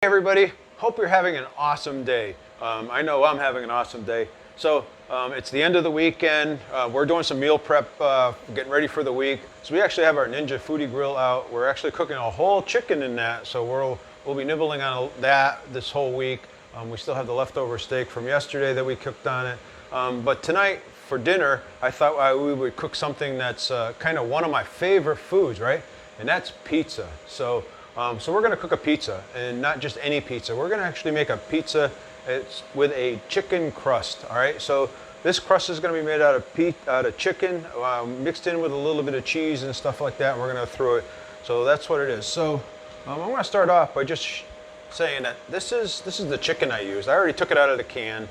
Hey everybody, hope you're having an awesome day. I know I'm having an awesome day. So it's the end of the weekend. We're doing some meal prep, getting ready for the week. So we actually have our Ninja Foodie Grill out. We're actually cooking a whole chicken in that. So we'll be nibbling on that this whole week. We still have the leftover steak from yesterday that we cooked on it. But tonight for dinner, I thought we would cook something that's kind of one of my favorite foods, right? And that's pizza. So we're going to cook a pizza, and not just any pizza. We're going to actually make a pizza with a chicken crust. All right. So this crust is going to be made out of chicken, mixed in with a little bit of cheese and stuff like that. And we're going to throw it. So that's what it is. So I'm going to start off by just saying that this is the chicken I used. I already took it out of the can,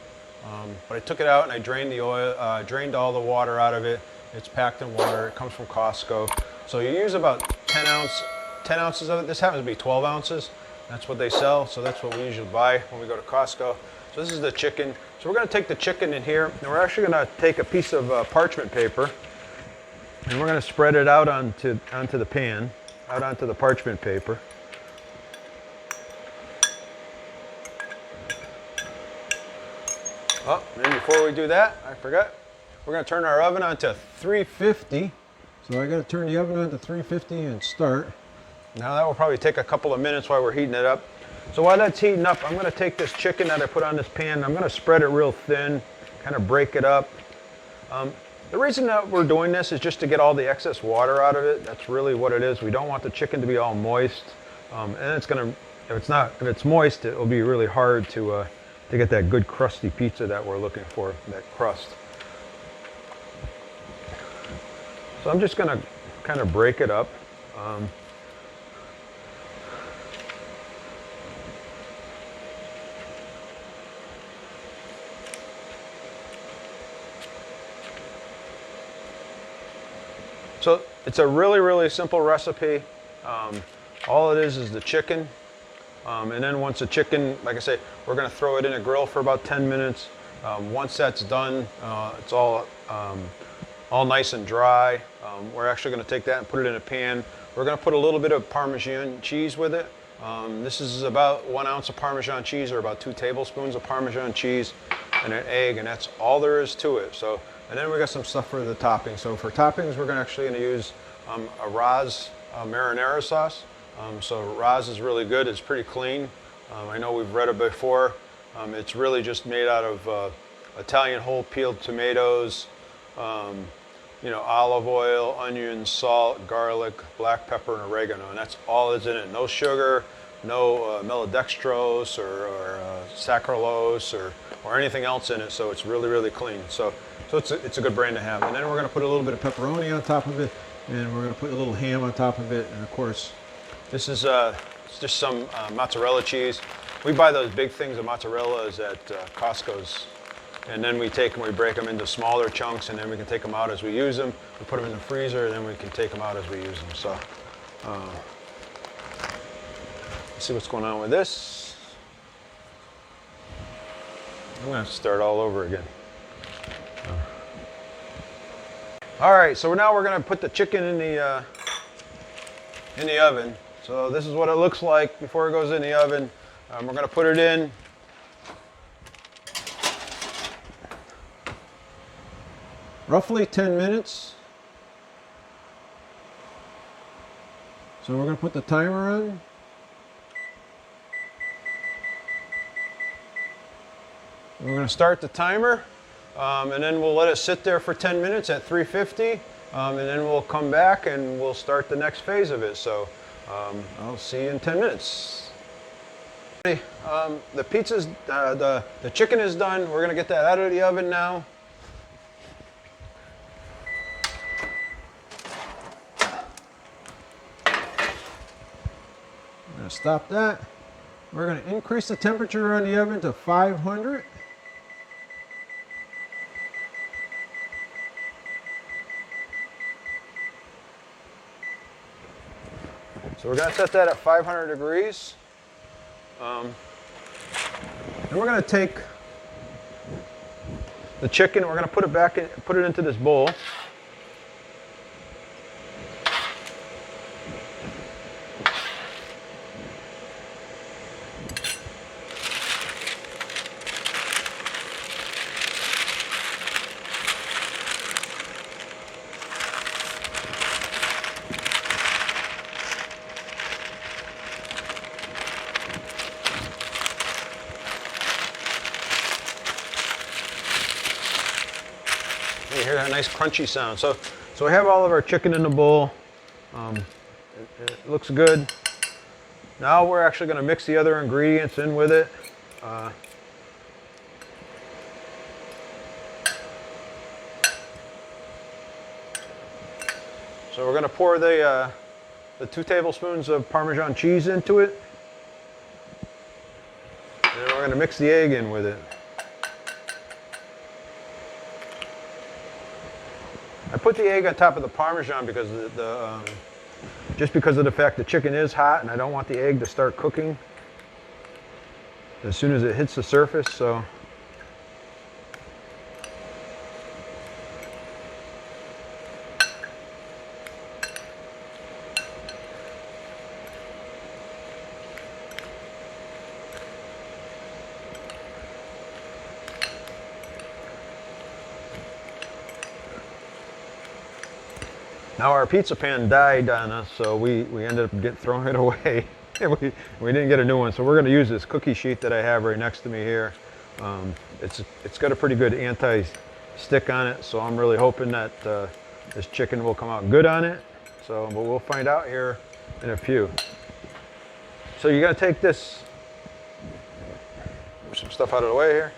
but I took it out and I drained the oil, drained all the water out of it. It's packed in water. It comes from Costco. So you use about 10 ounces of it. This happens to be 12 ounces. That's what they sell, so that's what we usually buy when we go to Costco. So this is the chicken. So we're going to take the chicken in here, and we're actually going to take a piece of parchment paper, and we're going to spread it out onto the pan, out onto the parchment paper. Oh, and before we do that, I forgot. We're going to turn our oven on to 350. So I got to turn the oven on to 350 and start. Now that will probably take a couple of minutes while we're heating it up. So while that's heating up, I'm going to take this chicken that I put on this pan, I'm going to spread it real thin, kind of break it up. The reason that we're doing this is just to get all the excess water out of it. That's really what it is. We don't want the chicken to be all moist. And it's going to, if it's moist, it will be really hard to get that good crusty pizza that we're looking for, that crust. So I'm just going to kind of break it up. So it's a really, really simple recipe. All it is the chicken. And then once the chicken, like I say, we're going to throw it in a grill for about 10 minutes. Once that's done, it's all nice and dry. We're actually going to take that and put it in a pan. We're going to put a little bit of Parmesan cheese with it. This is about 1 ounce of Parmesan cheese, or about 2 tablespoons of Parmesan cheese, and an egg, and that's all there is to it. So, and then we got some stuff for the topping. So for toppings, we're actually going to use a Raz marinara sauce. So Raz is really good. It's pretty clean. I know we've read it before. It's really just made out of Italian whole peeled tomatoes, olive oil, onions, salt, garlic, black pepper, and oregano, and that's all that's in it. No sugar, no maltodextrose or saccharose or anything else in it. So it's really, really clean. So it's a good brand to have. And then we're going to put a little bit of pepperoni on top of it, and we're going to put a little ham on top of it, and of course, this is it's just some mozzarella cheese. We buy those big things of mozzarellas at Costco's. And then we take them, we break them into smaller chunks, and then we can take them out as we use them. We put them in the freezer, and then we can take them out as we use them. So, let's see what's going on with this. I'm going to start all over again. All right, so now we're going to put the chicken in the oven. So this is what it looks like before it goes in the oven. We're going to put it in. Roughly 10 minutes. So we're going to put the timer on. We're going to start the timer, and then we'll let it sit there for 10 minutes at 350, and then we'll come back and we'll start the next phase of it. So I'll see you in 10 minutes. The pizza's, the chicken is done. We're going to get that out of the oven now. Stop that. We're going to increase the temperature on the oven to 500. So we're going to set that at 500 degrees. And we're going to take the chicken, we're going to put it back in, put it into this bowl. hear that nice crunchy sound. So we have all of our chicken in the bowl. It looks good. Now we're actually going to mix the other ingredients in with it. So we're going to pour the 2 tablespoons of Parmesan cheese into it. And then we're going to mix the egg in with it. I put the egg on top of the Parmesan because just because of the fact the chicken is hot and I don't want the egg to start cooking as soon as it hits the surface. So now our pizza pan died on us, so we ended up throwing it away. we didn't get a new one, so we're going to use this cookie sheet that I have right next to me here. It's got a pretty good anti-stick on it, so I'm really hoping that this chicken will come out good on it. So, but we'll find out here in a few. So you got to take this, move some stuff out of the way here.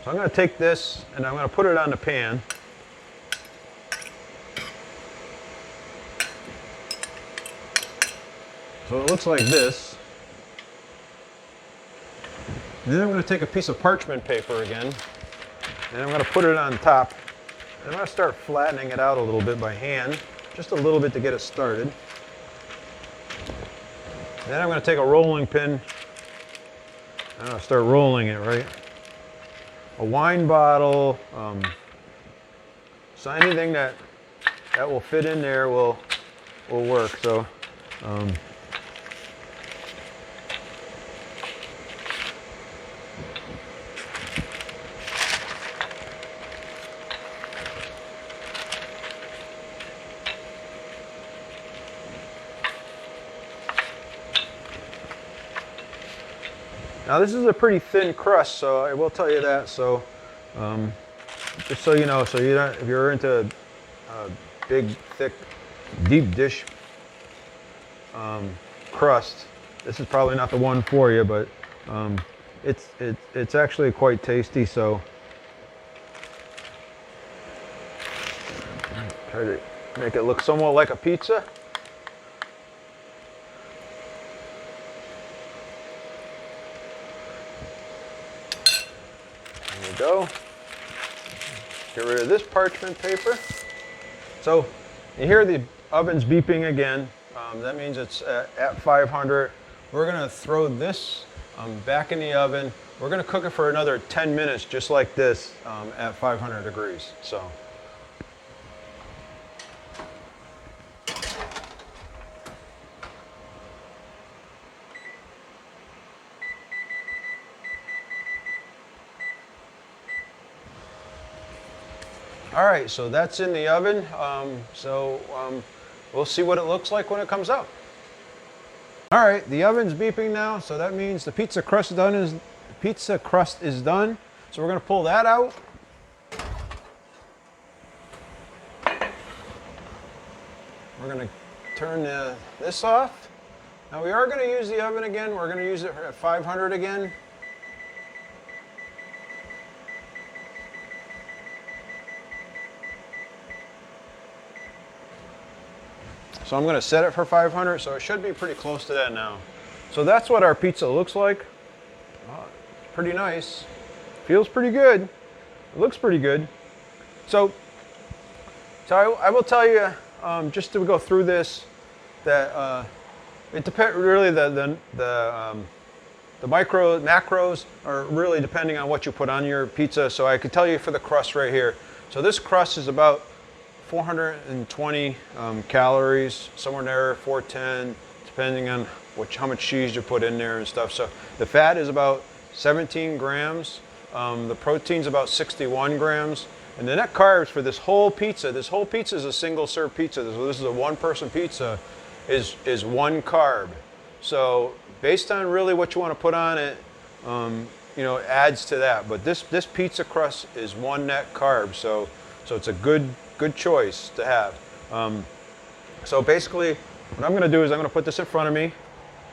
So I'm going to take this and I'm going to put it on the pan. So it looks like this. And then I'm going to take a piece of parchment paper again, and I'm going to put it on top. And I'm going to start flattening it out a little bit by hand, just a little bit to get it started. And then I'm going to take a rolling pin. I'm going to start rolling it, right? A wine bottle, so anything that will fit in there will work. So. Now this is a pretty thin crust, so I will tell you that. So, just so you know, so you don't, if you're into big, thick, deep dish crust, this is probably not the one for you. But it's actually quite tasty. So, try to make it look somewhat like a pizza. Go. Get rid of this parchment paper. So you hear the oven's beeping again. That means it's at 500. We're going to throw this back in the oven. We're going to cook it for another 10 minutes just like this at 500 degrees. So. All right, so that's in the oven. We'll see what it looks like when it comes out. All right, the oven's beeping now, so that means the pizza crust is done. So we're gonna pull that out. We're gonna turn this off. Now we are gonna use the oven again. We're gonna use it at 500 again. So I'm going to set it for 500, so it should be pretty close to that now. So that's what our pizza looks like. Pretty nice. Feels pretty good. It looks pretty good. So I will tell you, just to go through this, that it depends really the macros are really depending on what you put on your pizza. So I could tell you for the crust right here. So this crust is about 420 calories, somewhere there, 410, depending on how much cheese you put in there and stuff. So the fat is about 17 grams, the protein's about 61 grams, and the net carbs for this whole pizza is a single serve pizza, so this is a one-person pizza, is 1 carb. So based on really what you want to put on it, you know, adds to that. But this pizza crust is 1 net carb, so it's a good choice to have. So basically, what I'm going to do is I'm going to put this in front of me,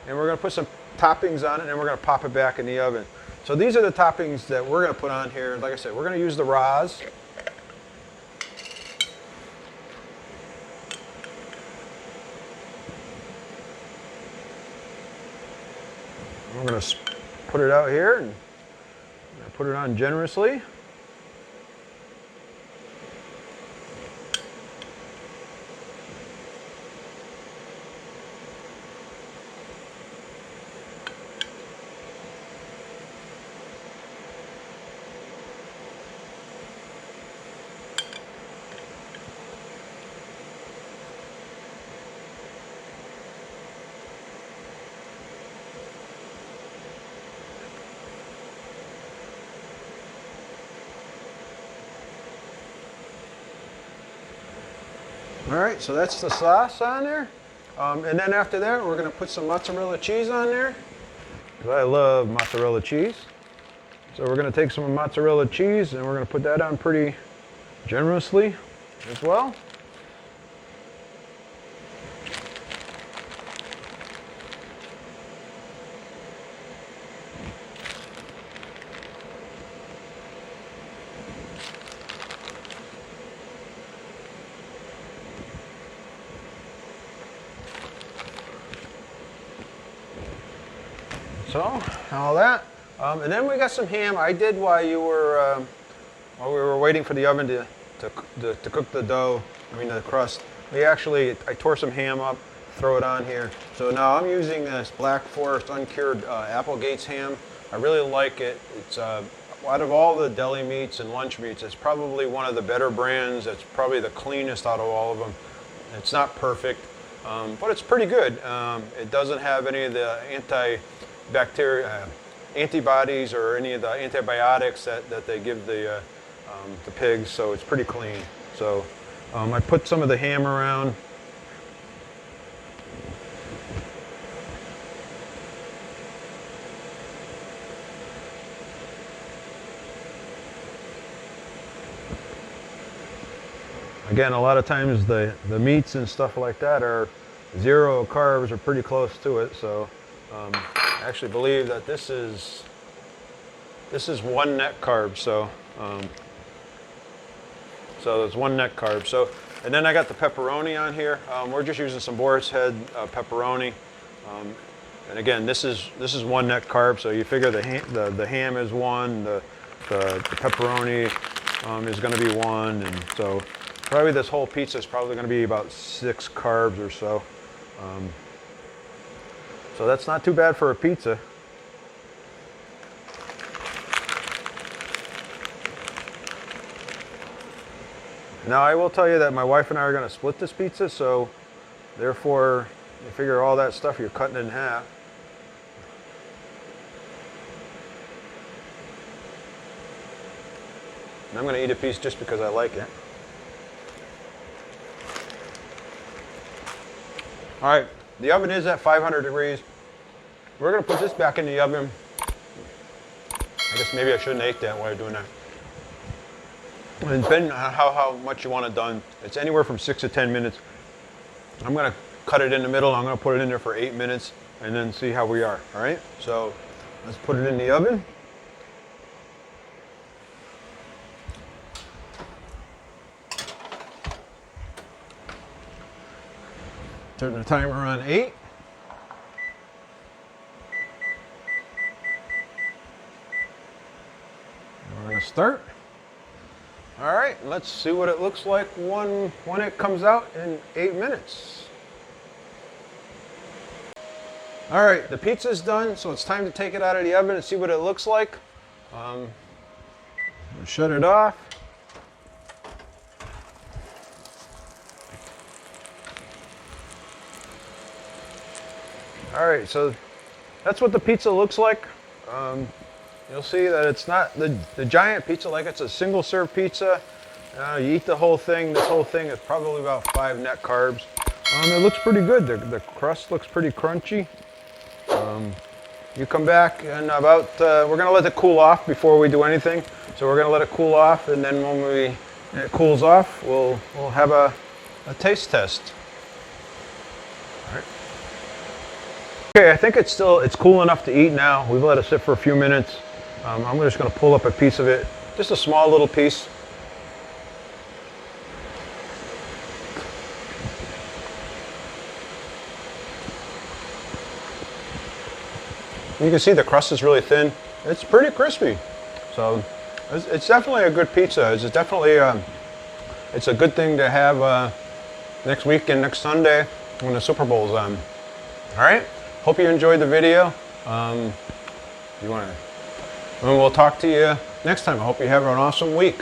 and we're going to put some toppings on it, and we're going to pop it back in the oven. So these are the toppings that we're going to put on here. Like I said, we're going to use the raws. I'm going to put it out here and put it on generously. All right, so that's the sauce on there. And then after that, we're going to put some mozzarella cheese on there, because I love mozzarella cheese. So we're going to take some mozzarella cheese and we're going to put that on pretty generously as well. So, all that. And then we got some ham. I did while we were waiting for the oven to cook the dough, the crust. I tore some ham up, throw it on here. So now I'm using this Black Forest uncured Applegate's ham. I really like it. It's out of all the deli meats and lunch meats, it's probably one of the better brands. It's probably the cleanest out of all of them. It's not perfect, but it's pretty good. It doesn't have any of the antibodies or any of the antibiotics that they give the pigs, so it's pretty clean. So I put some of the ham around. Again, a lot of times the meats and stuff like that are 0 carbs or pretty close to it, so I actually believe that this is 1 net carb, so it's 1 net carb. So, and then I got the pepperoni on here. We're just using some boar's head pepperoni, and again, this is 1 net carb. So you figure the ham is 1, the pepperoni is going to be 1, and so probably this whole pizza is probably going to be about 6 carbs or so. So that's not too bad for a pizza. Now I will tell you that my wife and I are going to split this pizza, so therefore you figure all that stuff you're cutting in half. And I'm going to eat a piece just because I like it. All right, the oven is at 500 degrees. We're going to put this back in the oven. I guess maybe I shouldn't have ate that while you're doing that. And depending on how much you want it done, it's anywhere from 6 to 10 minutes. I'm going to cut it in the middle. I'm going to put it in there for 8 minutes and then see how we are. All right, so let's put it in the oven. Turn the timer on 8. We're going to start. All right, let's see what it looks like when it comes out in 8 minutes. All right, the pizza's done, so it's time to take it out of the oven and see what it looks like. Shut it off. All right, so that's what the pizza looks like. You'll see that it's not the giant pizza, like it's a single serve pizza. You eat the whole thing. This whole thing is probably about 5 net carbs. It looks pretty good. The crust looks pretty crunchy. You come back and about, we're gonna let it cool off before we do anything. So we're gonna let it cool off, and then when it cools off, we'll have a taste test. All right. Okay, I think it's cool enough to eat now. We've let it sit for a few minutes. I'm just gonna pull up a piece of it, just a small little piece. You can see the crust is really thin. It's pretty crispy. So it's definitely a good pizza. It's definitely it's a good thing to have next week and next Sunday when the Super Bowl's on. All right. Hope you enjoyed the video. And we'll talk to you next time. I hope you have an awesome week.